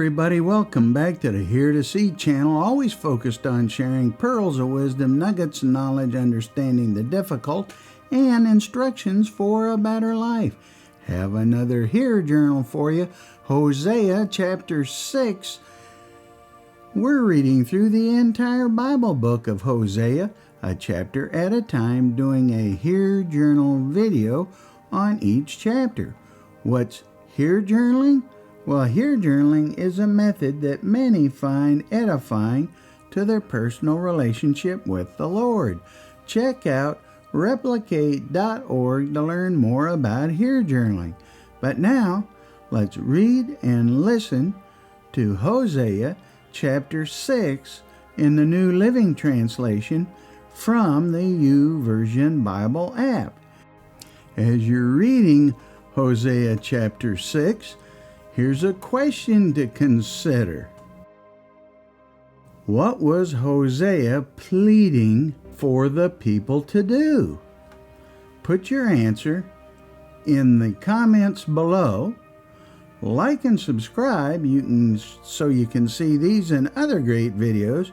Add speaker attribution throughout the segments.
Speaker 1: everybody. Welcome back to the Here to See channel, always focused on sharing pearls of wisdom, nuggets of knowledge, understanding the difficult, and instructions for a better life. Have another Here journal for you, Hosea chapter 6. We're reading through the entire Bible book of Hosea, a chapter at a time, doing a Here journal video on each chapter. What's Here journaling? Well, Here journaling is a method that many find edifying to their personal relationship with the Lord. Check out replicate.org to learn more about Here journaling. But now, let's read and listen to Hosea chapter 6 in the New Living Translation from the YouVersion Bible app. As you're reading Hosea chapter 6, here's a question to consider. What was Hosea pleading for the people to do? Put your answer in the comments below. Like and subscribe so you can see these and other great videos,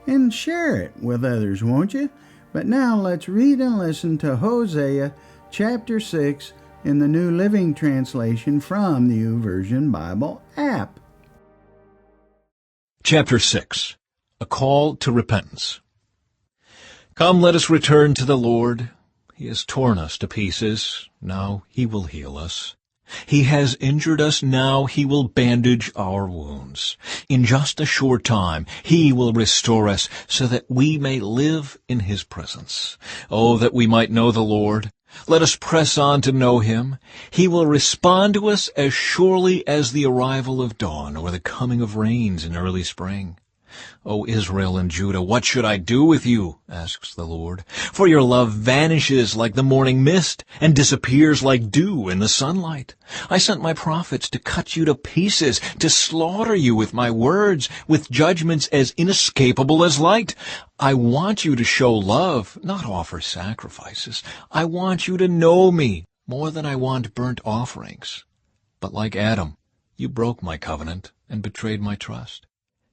Speaker 1: and share it with others, won't you? But now let's read and listen to Hosea chapter 6 in the New Living Translation from the YouVersion Bible app.
Speaker 2: Chapter 6. A Call to Repentance. Come, let us return to the Lord. He has torn us to pieces. Now he will heal us. He has injured us. Now he will bandage our wounds. In just a short time he will restore us so that we may live in his presence. Oh, that we might know the Lord. Let us press on to know him. He will respond to us as surely as the arrival of dawn or the coming of rains in early spring. O Israel and Judah, what should I do with you? Asks the Lord. For your love vanishes like the morning mist and disappears like dew in the sunlight. I sent my prophets to cut you to pieces, to slaughter you with my words, with judgments as inescapable as light. I want you to show love, not offer sacrifices. I want you to know me more than I want burnt offerings. But like Adam, you broke my covenant and betrayed my trust.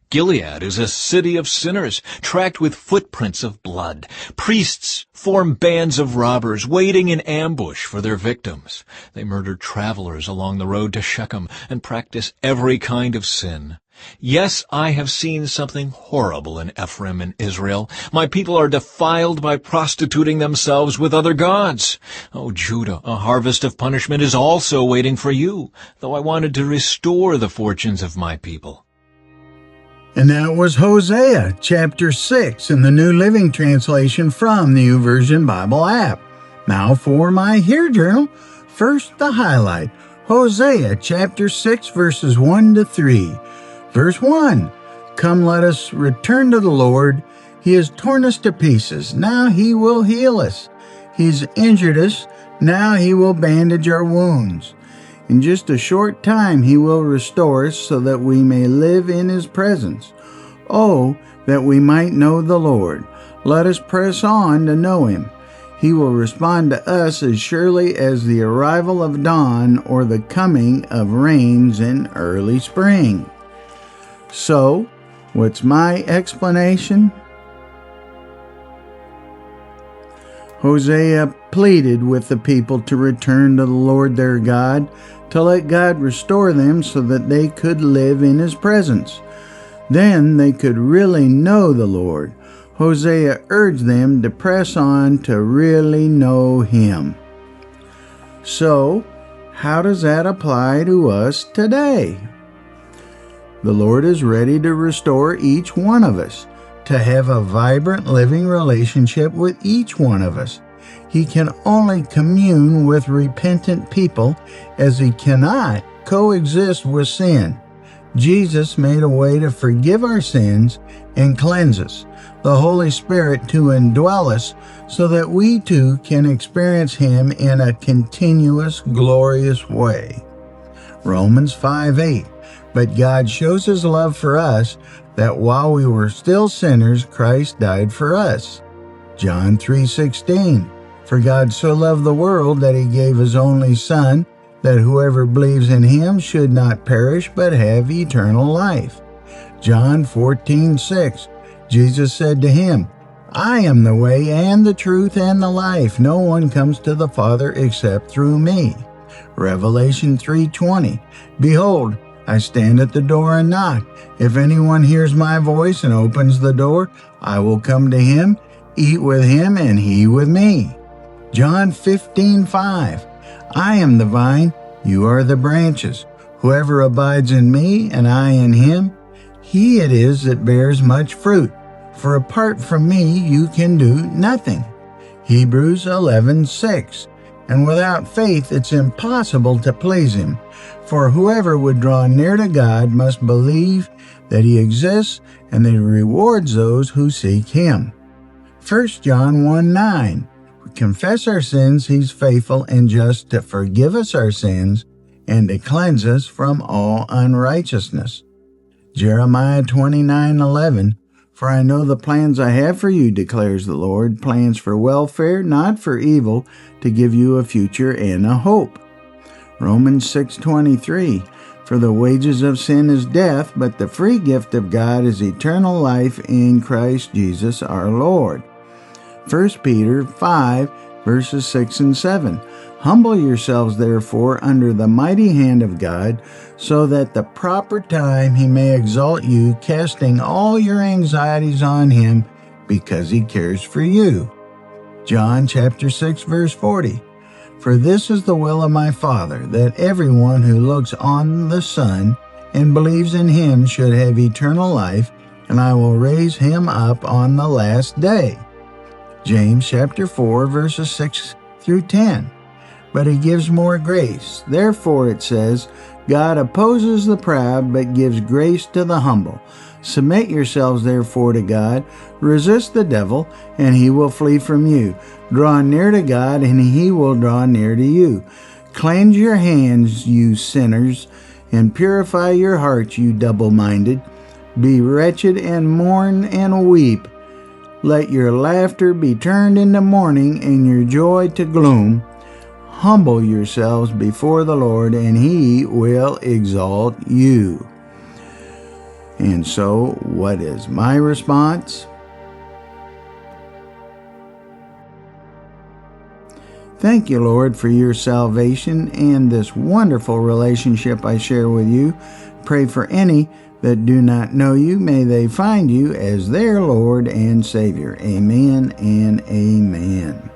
Speaker 2: Gilead is a city of sinners, tracked with footprints of blood. Priests form bands of robbers, waiting in ambush for their victims. They murder travelers along the road to Shechem and practice every kind of sin. Yes, I have seen something horrible in Ephraim and Israel. My people are defiled by prostituting themselves with other gods. O Judah, a harvest of punishment is also waiting for you, though I wanted to restore the fortunes of my people.
Speaker 1: And that was Hosea chapter 6 in the New Living Translation from the YouVersion Bible app. Now for my Here journal. First, the highlight. Hosea chapter 6 verses 1 to 3. Verse 1. Come, let us return to the Lord. He has torn us to pieces. Now he will heal us. He's injured us. Now he will bandage our wounds. In just a short time he will restore us so that we may live in his presence. Oh, that we might know the Lord. Let us press on to know him. He will respond to us as surely as the arrival of dawn or the coming of rains in early spring. So, what's my explanation? Hosea pleaded with the people to return to the Lord their God, to let God restore them so that they could live in his presence. Then they could really know the Lord. Hosea urged them to press on to really know him. So, how does that apply to us today? The Lord is ready to restore each one of us, to have a vibrant living relationship with each one of us. He can only commune with repentant people as he cannot coexist with sin. Jesus made a way to forgive our sins and cleanse us, the Holy Spirit to indwell us so that we too can experience him in a continuous, glorious way. Romans 5:8. But God shows his love for us, that while we were still sinners, Christ died for us. John 3:16. For God so loved the world that he gave his only Son, that whoever believes in him should not perish but have eternal life. John 14:6. Jesus said to him, I am the way and the truth and the life. No one comes to the Father except through me. Revelation 3:20. Behold, I stand at the door and knock. If anyone hears my voice and opens the door, I will come to him, eat with him, and he with me. John 15:5. I am the vine, you are the branches. Whoever abides in me and I in him, he it is that bears much fruit. For apart from me you can do nothing. Hebrews 11:6. And without faith it's impossible to please him. For whoever would draw near to God must believe that he exists and that he rewards those who seek him. 1 John 1:9. We confess our sins, he's faithful and just to forgive us our sins and to cleanse us from all unrighteousness. Jeremiah 29:11. For I know the plans I have for you, declares the Lord, plans for welfare, not for evil, to give you a future and a hope. Romans 6:23. For the wages of sin is death, but the free gift of God is eternal life in Christ Jesus our Lord. 1 Peter 5, verses 6 and 7. Humble yourselves, therefore, under the mighty hand of God, so that at the proper time he may exalt you, casting all your anxieties on him, because he cares for you. John chapter 6, verse 40. For this is the will of my Father, that everyone who looks on the Son and believes in him should have eternal life, and I will raise him up on the last day. James chapter 4, verses 6 through 10. But he gives more grace. Therefore, it says, God opposes the proud, but gives grace to the humble. Submit yourselves, therefore, to God. Resist the devil, and he will flee from you. Draw near to God, and he will draw near to you. Cleanse your hands, you sinners, and purify your hearts, you double-minded. Be wretched and mourn and weep. Let your laughter be turned into mourning, and your joy to gloom. Humble yourselves before the Lord, and he will exalt you. And so, what is my response? Thank you, Lord, for your salvation and this wonderful relationship I share with you. Pray for any that do not know you. May they find you as their Lord and Savior. Amen and amen.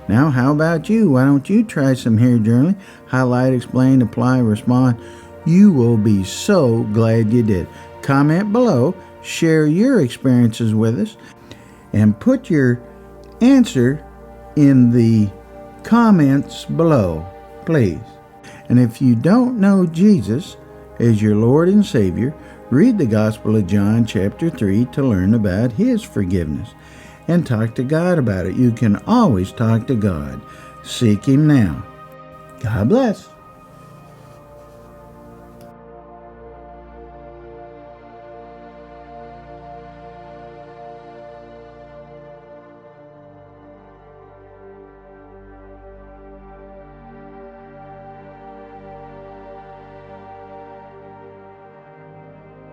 Speaker 1: Now, how about you? Why don't you try some hair journaling? Highlight, explain, apply, respond. You will be so glad you did. Comment below, share your experiences with us, and put your answer in the comments below, please. And if you don't know Jesus as your Lord and Savior, read the Gospel of John chapter 3 to learn about his forgiveness. And talk to God about it. You can always talk to God. Seek him now. God bless.